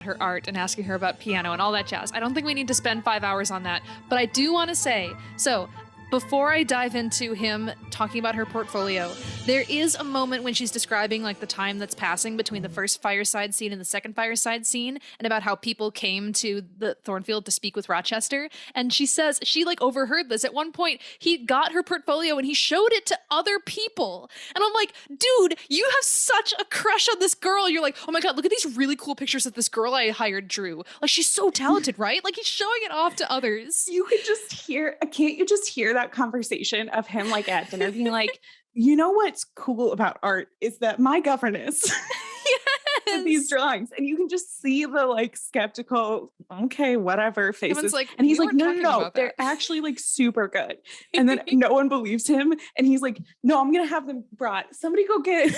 her art and asking her about piano and all that jazz. I don't think we need to spend 5 hours on that, but I do want to say, so before I dive into him talking about her portfolio, there is a moment when she's describing like the time that's passing between the first fireside scene and the second fireside scene, and about how people came to the Thornfield to speak with Rochester. And she says she like overheard this. At one point, he got her portfolio and he showed it to other people. And I'm like, dude, you have such a crush on this girl. You're like, oh my God, look at these really cool pictures that this girl I hired drew. Like, she's so talented, right? Like, he's showing it off to others. You could just hear, can't you just hear that conversation of him like at dinner being like, you know what's cool about art is that my governess did these drawings, and you can just see the like skeptical, okay, whatever faces. Like, and he's we like, no, weren't no, talking no, about they're that. actually like super good. And then no one believes him. And he's like, no, I'm going to have them brought. Somebody go get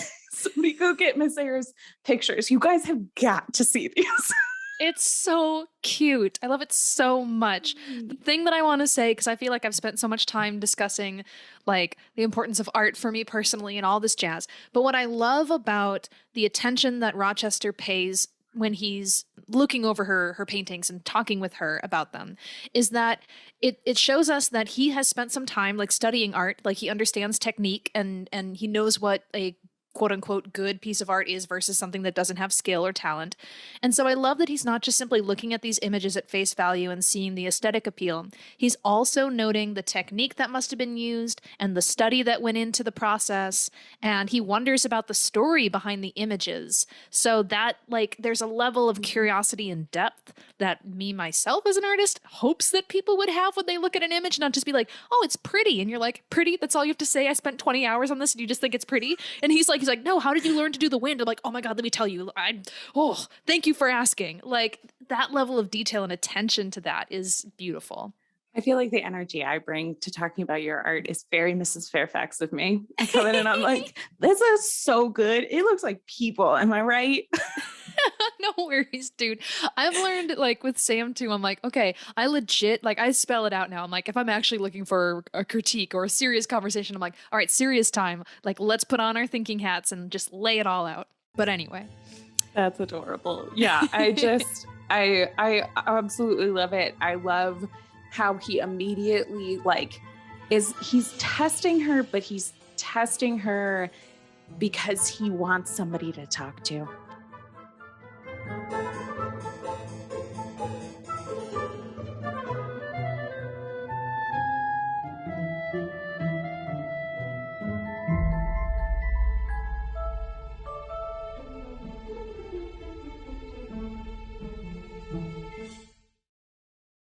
Miss Eyre's pictures. You guys have got to see these. It's so cute. I love it so much. The thing that I want to say, because I feel like I've spent so much time discussing like the importance of art for me personally and all this jazz. But what I love about the attention that Rochester pays when he's looking over her paintings and talking with her about them is that it shows us that he has spent some time like studying art, like he understands technique and he knows what a quote unquote good piece of art is versus something that doesn't have skill or talent. And so I love that he's not just simply looking at these images at face value and seeing the aesthetic appeal. He's also noting the technique that must have been used and the study that went into the process. And he wonders about the story behind the images. So that like there's a level of curiosity and depth that me myself as an artist hopes that people would have when they look at an image, not just be like, oh, it's pretty. And you're like, pretty? That's all you have to say? I spent 20 hours on this and you just think it's pretty? And he's like, no, how did you learn to do the wind? I'm like, oh my God, let me tell you. Thank you for asking. Like that level of detail and attention to that is beautiful. I feel like the energy I bring to talking about your art is very Mrs. Fairfax of me. I come in and I'm like, this is so good. It looks like people. Am I right? No worries, dude. I've learned like with Sam too. I'm like, okay, I legit like I spell it out now. I'm like, if I'm actually looking for a critique or a serious conversation, I'm like, all right, serious time. Like, let's put on our thinking hats and just lay it all out. But anyway. That's adorable. Yeah, I absolutely love it. I love how he immediately he's testing her, but he's testing her because he wants somebody to talk to.